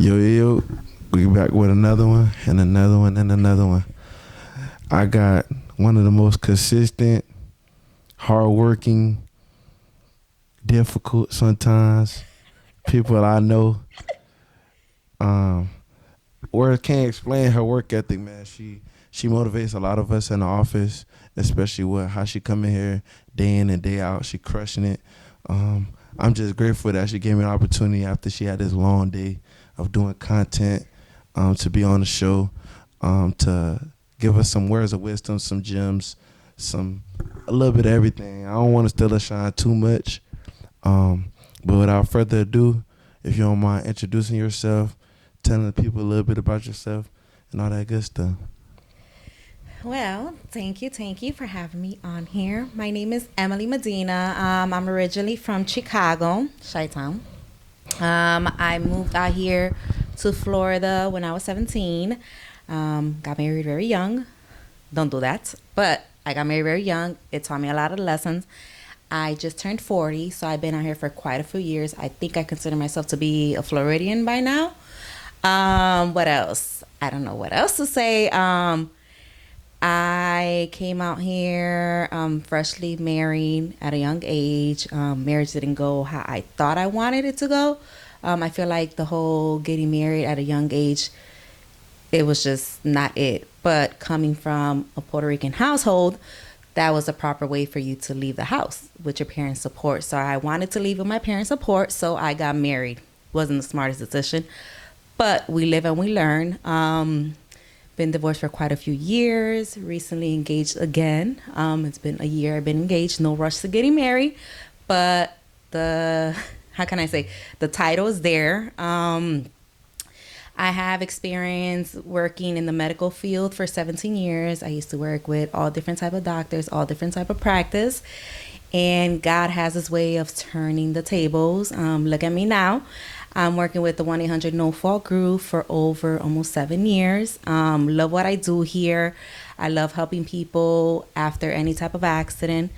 Yo, we back with another one and another one and another one. I got one of the most consistent, hardworking, difficult sometimes people I know. Um, Words can't explain her work ethic, man. She motivates a lot of us in the office, especially with how she come in here day in and day out. She crushing it. Um, I'm just grateful that she gave me an opportunity after she had this long day of doing content, to be on the show, to give us some words of wisdom, some gems, a little bit of everything. I don't want to steal her shine too much, but without further ado, if you don't mind introducing yourself, telling the people a little bit about yourself and all that good stuff. Well, thank you for having me on here. My name is Emily Medina. I'm originally from Chicago, Chi-Town. I moved out here to Florida when I was 17. Got married very young. Don't do that. But I got married very young. It taught me a lot of lessons. I just turned 40, so I've been out here for quite a few years. I think I consider myself to be a Floridian by now. What else? I don't know what else to say. I came out here freshly married at a young age. Marriage didn't go how I thought I wanted it to go. I feel like the whole getting married at a young age, it was just not it. But coming from a Puerto Rican household, that was the proper way for you to leave the house with your parents' support. So I wanted to leave with my parents' support, so I got married. Wasn't the smartest decision, but we live and we learn. Been divorced for quite a few years. Recently engaged again. It's been a year I've been engaged. No rush to getting married, but the how can I say, the title is there. I have experience working in the medical field for 17 years. I used to work with all different type of doctors, all different type of practice. And God has his way of turning the tables. Look at me now. I'm working with the 1-800 No Fault group for over almost 7 years. Love what I do here. I love helping people after any type of accident,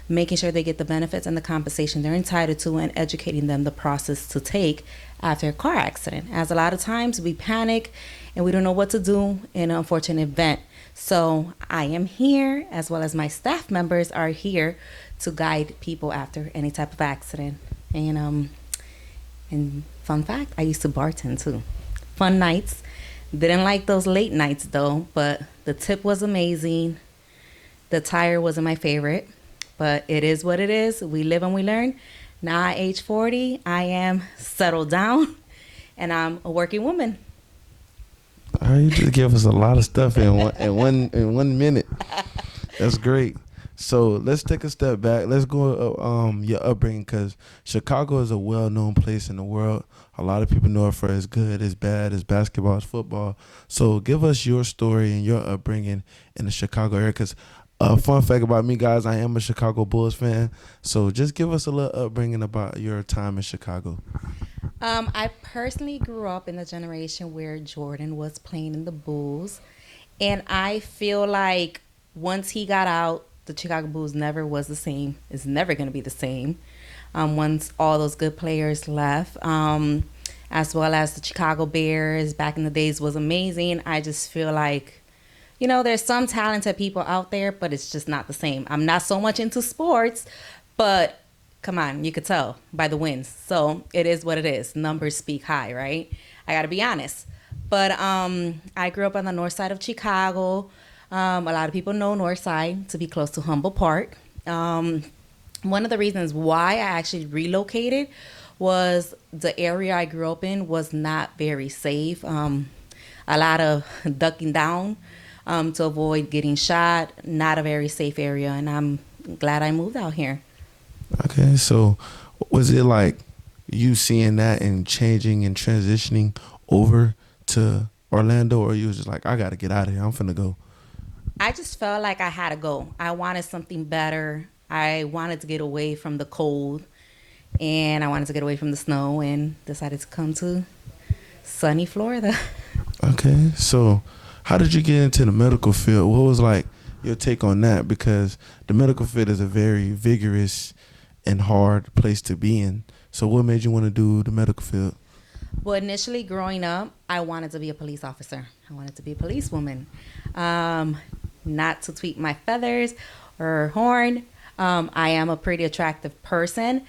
making sure they get the benefits and the compensation they're entitled to, and educating them the process to take after a car accident. As a lot of times we panic and we don't know what to do in an unfortunate event. So I am here, as well as my staff members are here to guide people after any type of accident. And fun fact, I used to bartend too. Fun nights. Didn't like those late nights though, but the tip was amazing. The tire wasn't my favorite, but it is what it is. We live and we learn. Now at age 40, I am settled down and I'm a working woman. All right, you just give us a lot of stuff in one minute. That's great. So let's take a step back. Let's go your upbringing, because Chicago is a well-known place in the world. A lot of people know it for as good, as bad, as basketball, as football. So give us your story and your upbringing in the Chicago area. Because fun fact about me, guys, I am a Chicago Bulls fan. So just give us a little upbringing about your time in Chicago. I personally grew up in the generation where Jordan was playing in the Bulls. And I feel like once he got out, the Chicago Bulls never was the same. It's never going to be the same. Once all those good players left, as well as the Chicago Bears back in the days was amazing. I just feel like, there's some talented people out there, but it's just not the same. I'm not so much into sports, but come on, you could tell by the wins. So it is what it is. Numbers speak high, right? I got to be honest. But I grew up on the north side of Chicago. A lot of people know Northside to be close to Humboldt Park. One of the reasons why I actually relocated was the area I grew up in was not very safe. A lot of ducking down to avoid getting shot. Not a very safe area, and I'm glad I moved out here. Okay, so was it like you seeing that and changing and transitioning over to Orlando, or you was just like, I got to get out of here, I'm finna go? I just felt like I had to go. I wanted something better. I wanted to get away from the cold, and I wanted to get away from the snow, and decided to come to sunny Florida. Okay, so how did you get into the medical field? What was like your take on that? Because the medical field is a very vigorous and hard place to be in. So what made you want to do the medical field? Well, initially growing up, I wanted to be a police officer. I wanted to be a policewoman. Um, Not to tweak my feathers or horn. I am a pretty attractive person.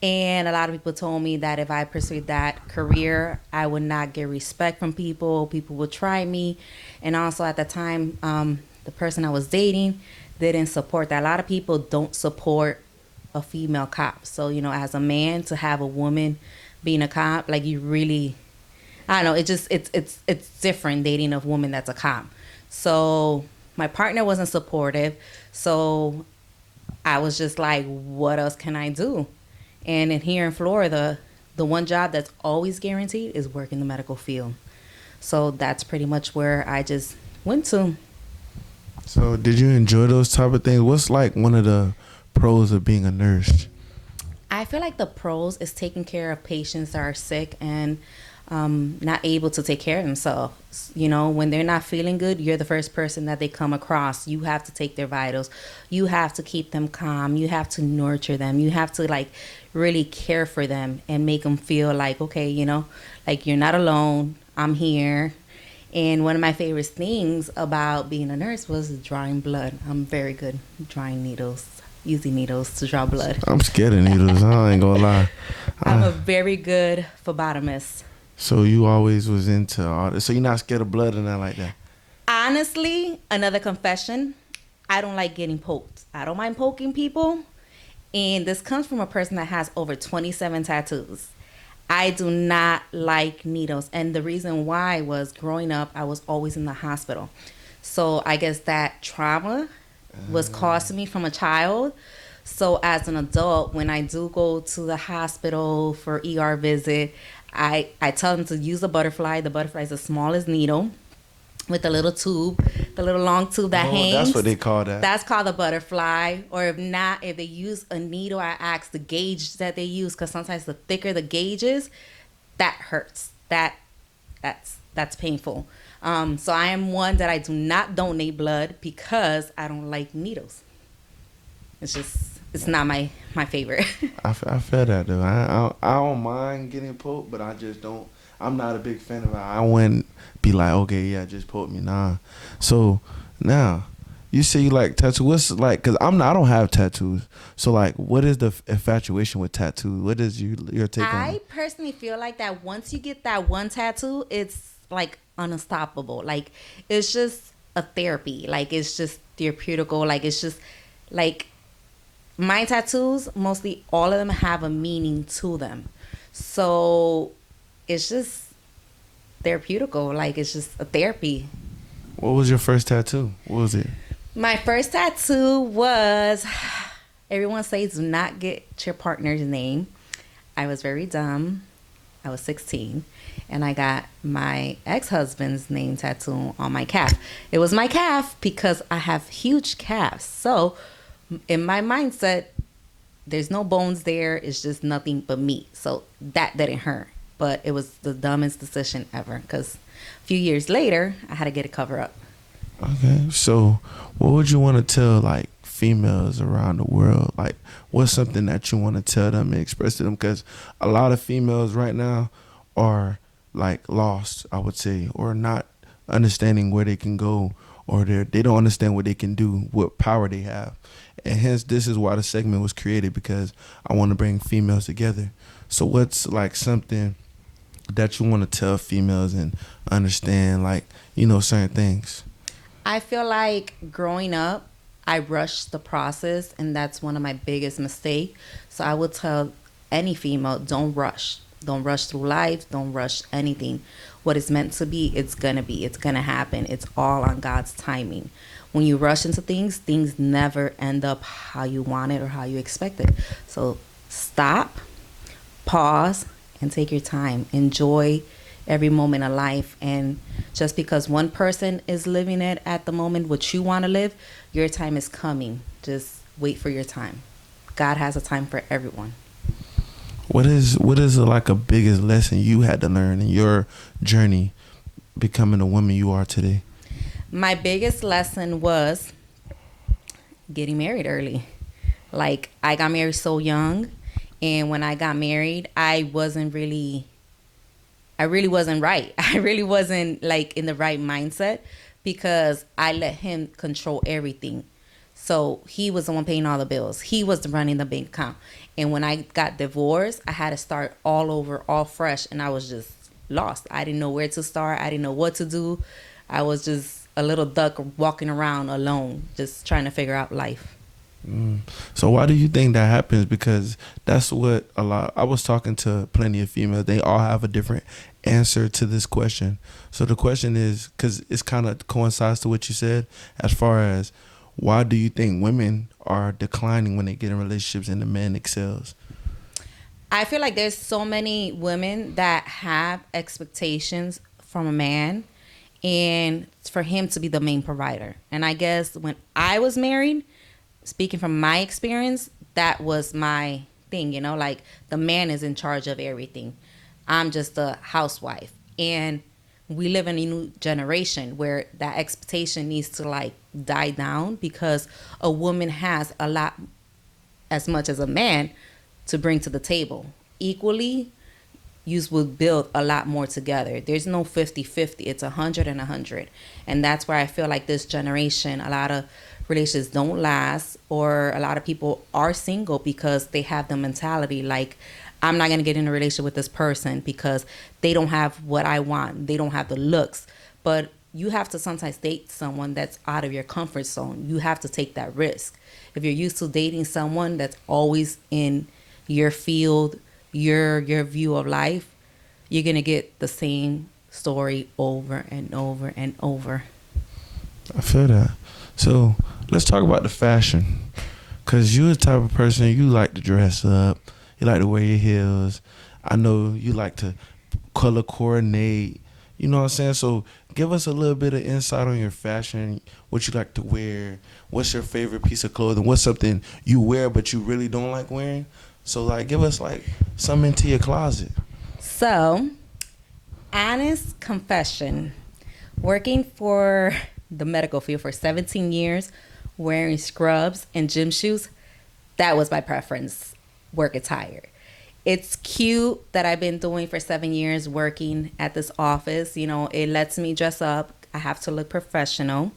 And a lot of people told me that if I pursued that career, I would not get respect from people. People would try me. And also at the time, the person I was dating didn't support that. A lot of people don't support a female cop. So, as a man, to have a woman being a cop, like you really, I don't know, it's different dating a woman that's a cop. So my partner wasn't supportive. So I was just like, what else can I do? And here in Florida, the one job that's always guaranteed is work in the medical field. So that's pretty much where I just went to. So, did you enjoy those type of things? What's like one of the pros of being a nurse? I feel like the pros is taking care of patients that are sick and not able to take care of themselves. When they're not feeling good, you're the first person that they come across. You have to take their vitals. You have to keep them calm. You have to nurture them. You have to like really care for them and make them feel like, okay, like you're not alone. I'm here. And one of my favorite things about being a nurse was drawing blood. I'm very good drawing needles, using needles to draw blood. I'm scared of needles. I ain't gonna lie. I'm a very good phlebotomist. So you always was into all this. So you're not scared of blood or nothing like that. Honestly, another confession, I don't like getting poked. I don't mind poking people. And this comes from a person that has over 27 tattoos. I do not like needles. And the reason why was growing up, I was always in the hospital. So I guess that trauma was caused to me from a child. So as an adult, when I do go to the hospital for ER visit, I tell them to use the butterfly. The butterfly is the smallest needle with the little tube, the little long tube that hangs. That's what they call that. That's called the butterfly. Or if not, if they use a needle, I ask the gauge that they use, because sometimes the thicker the gauge is, that hurts. That's painful. So I am one that I do not donate blood because I don't like needles. It's not my favorite. I feel that though. I don't mind getting poked, but I just don't. I'm not a big fan of it. I wouldn't be like, okay, yeah, just poke me. Nah. So now, you say you like tattoos. What's like? Cause I don't have tattoos. So like, what is the infatuation with tattoos? What is your take on I it? personally feel like that once you get that one tattoo, it's like unstoppable. Like it's just a therapy. Like it's just therapeutical. Like it's just like my tattoos, mostly all of them have a meaning to them. So it's just therapeutical. Like it's just a therapy. What was your first tattoo? What was it? My first tattoo was, everyone says do not get your partner's name. I was very dumb. I was 16 and I got my ex-husband's name tattoo on my calf. It was my calf because I have huge calves. So in my mindset, there's no bones there. It's just nothing but meat. So that didn't hurt. But it was the dumbest decision ever because a few years later, I had to get a cover up. Okay. So what would you want to tell like females around the world? Like what's something that you want to tell them and express to them? Because a lot of females right now are like lost, I would say, or not understanding where they can go, or they don't understand what they can do, what power they have. And hence this is why the segment was created, because I want to bring females together. So what's like something that you want to tell females and understand, like, certain things? I feel like growing up, I rushed the process, and that's one of my biggest mistakes. So I would tell any female, don't rush. Don't rush through life. Don't rush anything. What is meant to be, it's going to be. It's going to happen. It's all on God's timing. When you rush into things, things never end up how you want it or how you expect it. So stop, pause, and take your time. Enjoy every moment of life. And just because one person is living it at the moment, what you want to live, your time is coming. Just wait for your time. God has a time for everyone. What is like a biggest lesson you had to learn in your journey becoming the woman you are today? My biggest lesson was getting married early. Like, I got married so young, and when I got married, I I really wasn't right. I really wasn't like in the right mindset because I let him control everything. So he was the one paying all the bills. He was running the bank account. And when I got divorced, I had to start all over, all fresh, and I was just lost. I didn't know where to start. I didn't know what to do. I was just a little duck walking around alone, just trying to figure out life. So why do you think that happens? Because that's what a lot. I was talking to plenty of females. They all have a different answer to this question. So the question is, because it's kind of coincides to what you said, as far as why do you think women are declining when they get in relationships and the man excels? I feel like there's so many women that have expectations from a man and for him to be the main provider. And I guess when I was married, speaking from my experience, that was my thing, like the man is in charge of everything. I'm just a housewife. And we live in a new generation where that expectation needs to like die down because a woman has a lot as much as a man to bring to the table. Equally, you will build a lot more together. There's no 50-50. It's 100 and 100. And that's where I feel like this generation, a lot of relationships don't last, or a lot of people are single because they have the mentality like, I'm not going to get in a relationship with this person because they don't have what I want. They don't have the looks. But you have to sometimes date someone that's out of your comfort zone. You have to take that risk. If you're used to dating someone that's always in your field, your view of life, you're going to get the same story over and over and over. I feel that. So let's talk about the fashion. Because you're the type of person, you like to dress up. You like to wear your heels. I know you like to color coordinate. You know what I'm saying? So give us a little bit of insight on your fashion, what you like to wear. What's your favorite piece of clothing? What's something you wear but you really don't like wearing? So, like, give us, like, something into your closet. So, honest confession. Working for the medical field for 17 years, wearing scrubs and gym shoes, that was my preference, work attire. It's cute that I've been doing for 7 years working at this office. It lets me dress up. I have to look professional.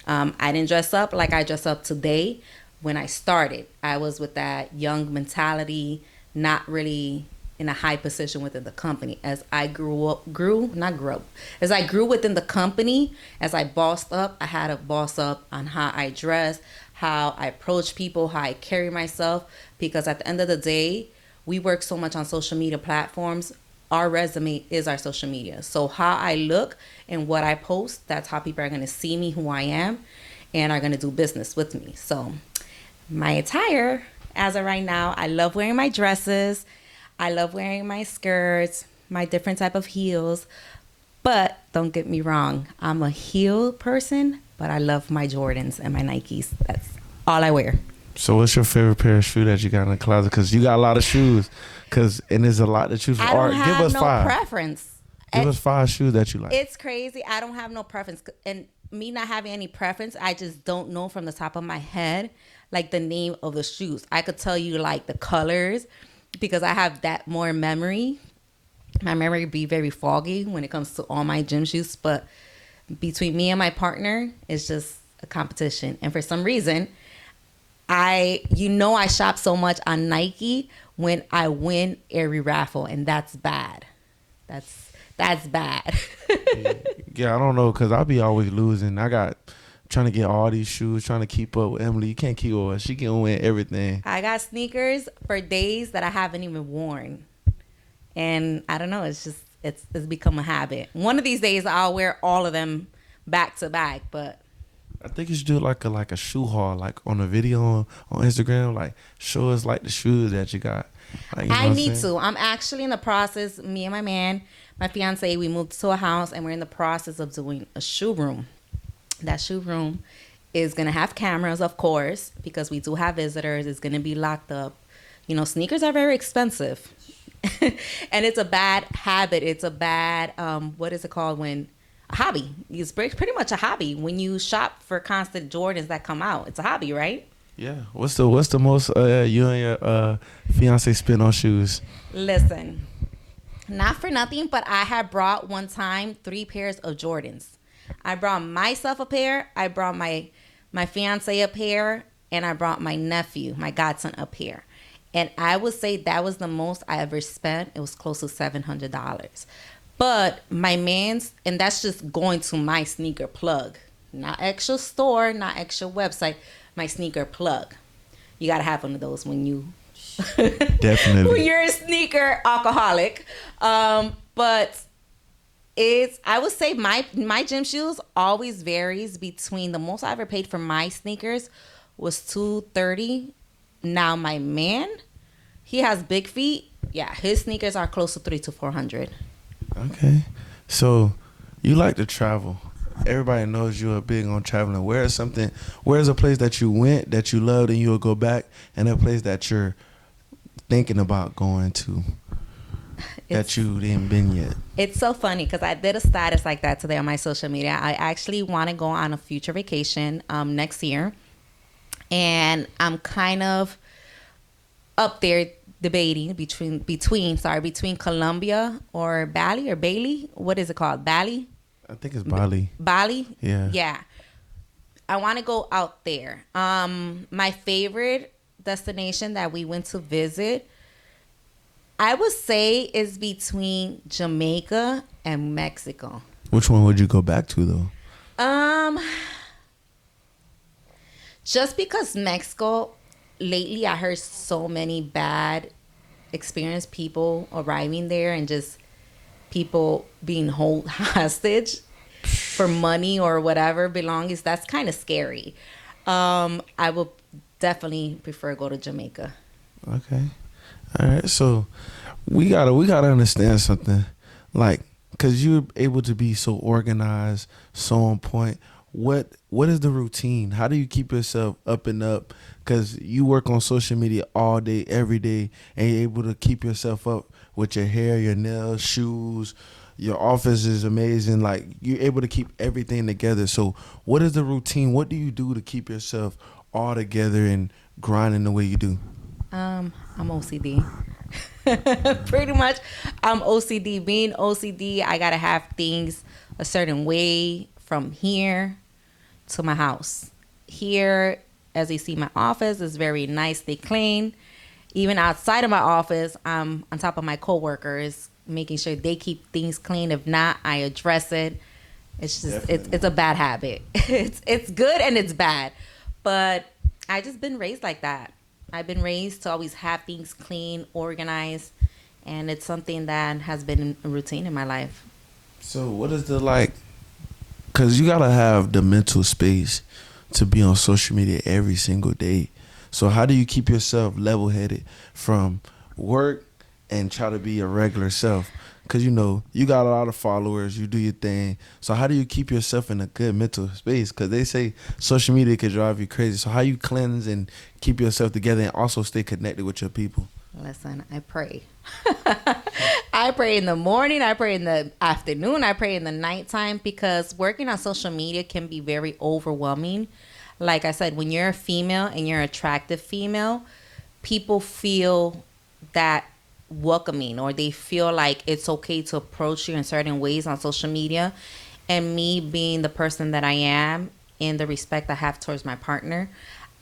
I didn't dress up like I dress up today. When I started, I was with that young mentality, not really in a high position within the company. As I as I grew within the company, as I bossed up, I had to boss up on how I dress, how I approach people, how I carry myself, because at the end of the day, we work so much on social media platforms. Our resume is our social media. So how I look and what I post, that's how people are going to see me, who I am, and are going to do business with me. So my attire, as of right now, I love wearing my dresses. I love wearing my skirts, my different type of heels. But don't get me wrong, I'm a heel person, but I love my Jordans and my Nikes. That's all I wear. So what's your favorite pair of shoes that you got in the closet? Because you got a lot of shoes. And there's a lot to choose from. I don't Give have us no five. preference. Give us 5 shoes that you like. It's crazy. I don't have no preference. And me not having any preference, I just don't know from the top of my head, like the name of the shoes. I could tell you like the colors because I have that more memory. My memory be very foggy when it comes to all my gym shoes. But between me and my partner, it's just a competition. And for some reason, I shop so much on Nike when I win every raffle, and that's bad. That's bad. Yeah, I don't know, because I be always losing. I got trying to get all these shoes, trying to keep up with Emily. You can't keep up with her. She can win everything. I got sneakers for days that I haven't even worn. And I don't know, it's become a habit. One of these days I'll wear all of them back to back, but I think you should do like a shoe haul, like on a video on Instagram, like show us like the shoes that you got. Like, I need to. I'm actually in the process, me and my fiance, we moved to a house and we're in the process of doing a shoe room. That shoe room is going to have cameras, of course, because we do have visitors. It's going to be locked up. Sneakers are very expensive. And it's a bad habit. It's a bad, what is it called when... a hobby. It's pretty much a hobby. When you shop for constant Jordans that come out, it's a hobby, right? Yeah. What's the most you and your fiance spend on shoes? Listen, Not for nothing, but I had brought one time 3 pairs of Jordans. I brought myself a pair. I brought my fiance a pair, and I brought my nephew, my godson, a pair. And I would say that was the most I ever spent. It was close to $700. But my man's, and that's just going to my sneaker plug, not extra store, not extra website, my sneaker plug. You gotta have one of those when you Definitely. when you're a sneaker alcoholic. But it's, I would say my gym shoes always varies between, the most I ever paid for my sneakers was $230. Now my man, he has big feet. Yeah, his sneakers are close to $300 to $400. Okay. So you like to travel. Everybody knows you are big on traveling. Where's a place that you went that you loved and you'll go back, and a place that you're thinking about going to that you didn't been yet? It's so funny because I did a status like that today on my social media. I actually want to go on a future vacation next year. And I'm kind of up there debating between Colombia or Bali or Bailey. What is it called? Bali? I think it's Bali. Bali? Yeah. Yeah. I want to go out there. My favorite destination that we went to visit, I would say, is between Jamaica and Mexico. Which one would you go back to though? Just because Mexico, lately I heard so many bad experienced people arriving there, and just people being held hostage for money or whatever belongings. That's kind of scary. I would definitely prefer go to Jamaica. Okay. All right. So we gotta understand something, like, cause you're able to be so organized, so on point. What is the routine? How do you keep yourself up and up? Cause you work on social media all day, every day, and you're able to keep yourself up with your hair, your nails, shoes. Your office is amazing. Like, you're able to keep everything together. So what is the routine? What do you do to keep yourself all together and grinding the way you do? I'm OCD. Pretty much, I'm OCD. Being OCD, I gotta have things a certain way from here to my house. Here, as you see, my office is very nicely clean. Even outside of my office, I'm on top of my coworkers, making sure they keep things clean. If not, I address it. It's just it's a bad habit. It's good and it's bad, but I just been raised like that. I've been raised to always have things clean, organized, and it's something that has been a routine in my life. So what is the, like, because you gotta have the mental space to be on social media every single day. So how do you keep yourself level headed from work and try to be your regular self? Because you got a lot of followers, you do your thing. So how do you keep yourself in a good mental space? Because they say social media could drive you crazy. So how you cleanse and keep yourself together and also stay connected with your people? Listen, I pray. I pray in the morning, I pray in the afternoon, I pray in the nighttime, because working on social media can be very overwhelming. Like I said, when you're a female and you're an attractive female, people feel that welcoming, or they feel like it's okay to approach you in certain ways on social media. And me being the person that I am, and the respect I have towards my partner,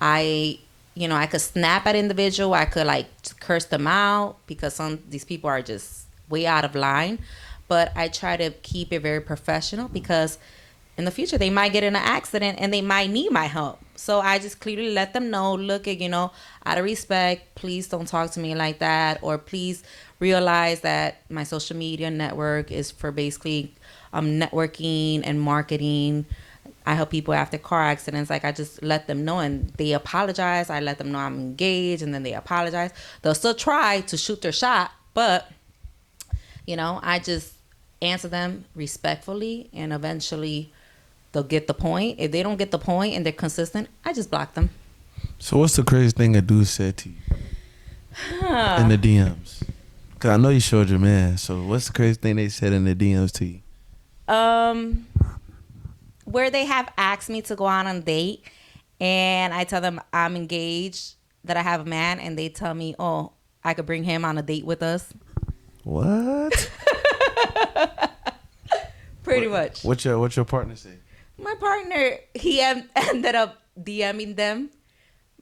I could snap at individual. I could like curse them out because these people are just way out of line. But I try to keep it very professional, because in the future they might get in an accident and they might need my help. So I just clearly let them know, look, out of respect, please don't talk to me like that, or please realize that my social media network is for basically networking and marketing. I help people after car accidents. Like, I just let them know, and they apologize. I let them know I'm engaged, and then they apologize. They'll still try to shoot their shot, but I just answer them respectfully, and eventually they'll get the point. If they don't get the point and they're consistent, I just block them. So what's the craziest thing a dude said to you in the DMs? Because I know you showed your man. So what's the craziest thing they said in the DMs to you? Where they have asked me to go out on a date, and I tell them I'm engaged, that I have a man, and they tell me, oh, I could bring him on a date with us. What? Pretty much. What's your partner say? My partner, ended up DMing them.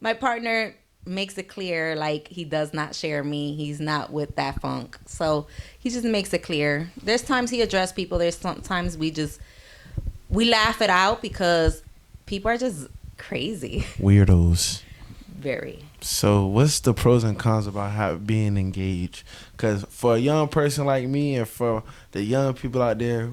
My partner makes it clear, like, he does not share me. He's not with that funk. So he just makes it clear. There's times he address people. There's sometimes we laugh it out because people are just crazy. Weirdos. Very. So, what's the pros and cons about being engaged? Because for a young person like me, and for the young people out there,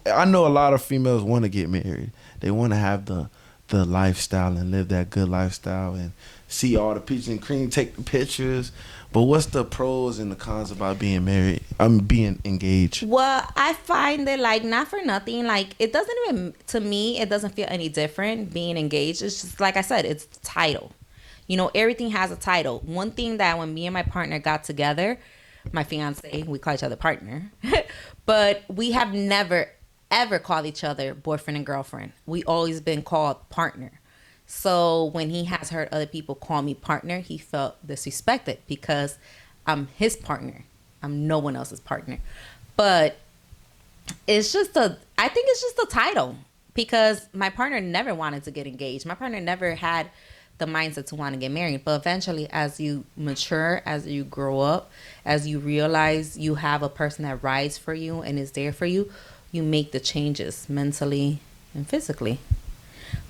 I know a lot of females want to get married. They want to have the lifestyle and live that good lifestyle and see all the peaches and cream, take the pictures. But what's the pros and the cons about being married? Being engaged. Well, I find it, like, not for nothing. Like, it doesn't even, to me, it doesn't feel any different being engaged. It's just, like I said, it's the title. You know, everything has a title. One thing that when me and my partner got together, my fiance, we call each other partner, but we have never, ever called each other boyfriend and girlfriend. We always been called partner. So when he has heard other people call me partner, he felt disrespected because I'm his partner. I'm no one else's partner. But it's just I think it's just a title because my partner never wanted to get engaged. My partner never had the mindset to want to get married. But eventually, as you mature, as you grow up, as you realize you have a person that rides for you and is there for you, you make the changes mentally and physically.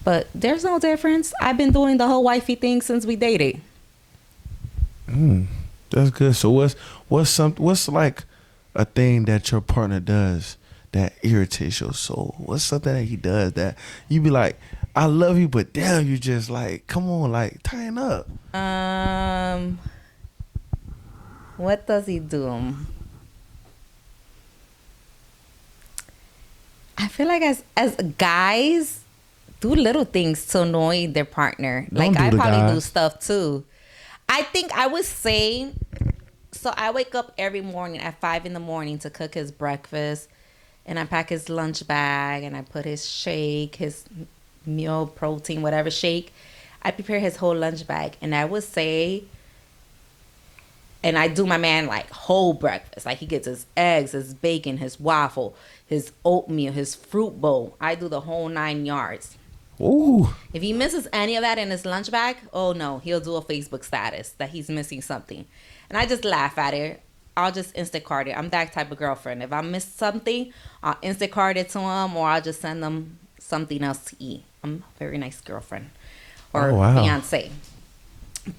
But there's no difference. I've been doing the whole wifey thing since we dated. That's good. So what's like a thing that your partner does that irritates your soul? What's something that he does that you be like, I love you, but damn, you just like, come on, like, tighten up. What does he do? I feel like as guys do little things to annoy their partner. Don't Like, I do the probably do guys. stuff too. I think I would say, so I wake up every morning at 5 a.m. to cook his breakfast, and I pack his lunch bag, and I put his shake, his meal protein, whatever shake. I prepare his whole lunch bag, and I would say, and I do my man like whole breakfast. Like, he gets his eggs, his bacon, his waffle, his oatmeal, his fruit bowl. I do the whole 9 yards. Ooh. If he misses any of that in his lunch bag, oh no, he'll do a Facebook status that he's missing something. And I just laugh at it. I'll just Instacart it. I'm that type of girlfriend. If I miss something, I'll Instacart it to him, or I'll just send them something else to eat. I'm a very nice girlfriend or fiance.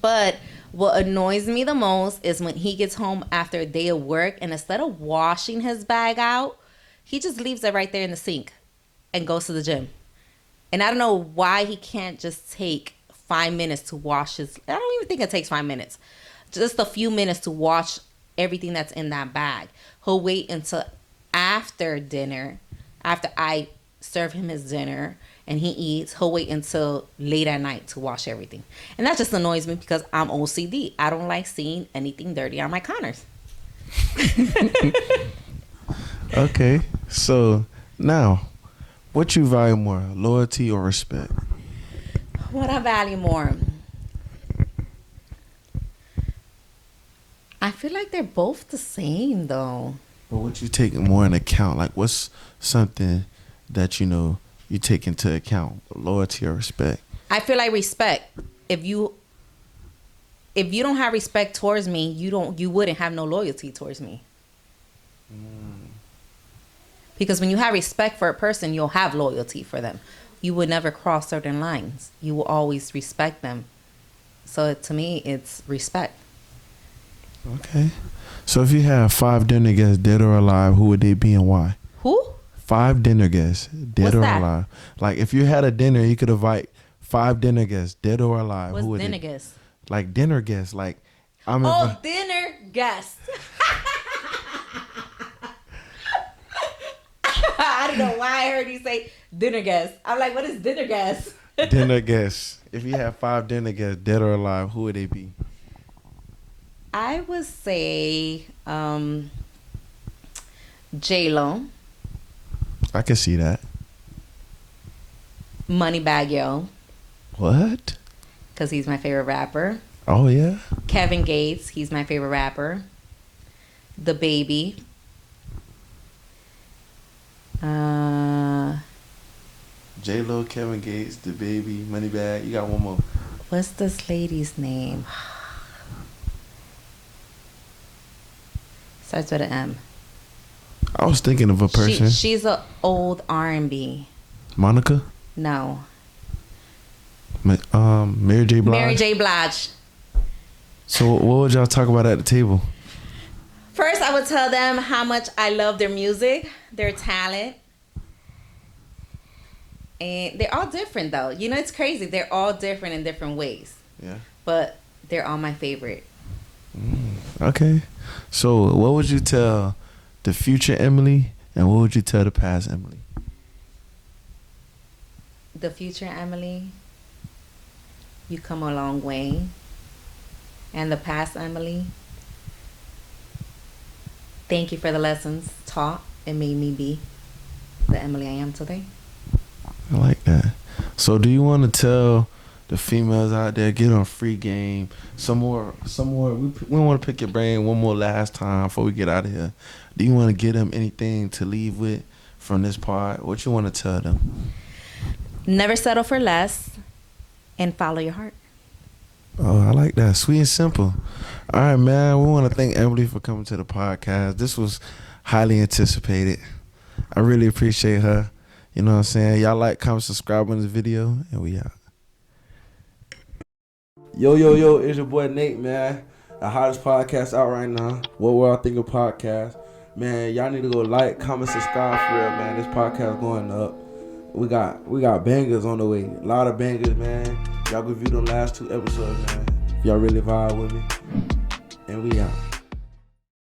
But what annoys me the most is when he gets home after a day of work, and instead of washing his bag out, he just leaves it right there in the sink and goes to the gym. And I don't know why he can't just take 5 minutes to wash his... I don't even think it takes 5 minutes. Just a few minutes to wash everything that's in that bag. He'll wait until after dinner, after I serve him his dinner and he eats. He'll wait until late at night to wash everything. And that just annoys me because I'm OCD. I don't like seeing anything dirty on my counters. Okay. So, now... what you value more, loyalty or respect? What I value more? I feel like they're both the same, though. But what you take more in account? Like, what's something that, you take into account? Loyalty or respect? I feel like respect. If you don't have respect towards me, you wouldn't have no loyalty towards me. Because when you have respect for a person, you'll have loyalty for them. You would never cross certain lines. You will always respect them. So to me, it's respect. Okay. So if you have 5 dinner guests, dead or alive, who would they be and why? Who? 5 dinner guests, dead What's or that? alive. Like, if you had a dinner, you could invite 5 dinner guests, dead or alive. What's who would dinner they? guests? Like dinner guests. Like, Dinner guests. I don't know why I heard you say dinner guests. I'm like, what is dinner guests? dinner guests. If you have 5 dinner guests, dead or alive, who would they be? I would say J-Lo, I can see that. Moneybagg Yo, What? because he's my favorite rapper. Oh, yeah? Kevin Gates, he's my favorite rapper. The Baby. Uh, J Lo, Kevin Gates, the baby, Moneybag. You got one more. what's this lady's name? Starts with an M. I was thinking of a person. She's a old R&B. Monica. No. Mary J. Blige. Mary J. Blige. So what would y'all talk about at the table? First, I would tell them how much I love their music, their talent. And they're all different, though. You know, it's crazy. They're all different in different ways. Yeah. But they're all my favorite. Okay. So what would you tell the future Emily and what would you tell the past Emily? The future Emily, you come a long way. And the past Emily, thank you for the lessons taught. It made me be the Emily I am today. I like that. So do you want to tell the females out there, get on free game, some more, we want to pick your brain one more last time before we get out of here. Do you want to give them anything to leave with from this part? What you want to tell them? Never settle for less and follow your heart. Oh, I like that. Sweet and simple. All right, man. We want to thank Emily for coming to the podcast. This was highly anticipated. I really appreciate her. You know what I'm saying? Y'all like, comment, subscribe on this video, and we out. Yo, it's your boy Nate, man. The hottest podcast out right now. What Will I Think of Podcast. Man, y'all need to go like, comment, subscribe for real, man. This podcast going up. We got bangers on the way. A lot of bangers, man. Y'all go view them last 2 episodes, man. If y'all really vibe with me. And we out.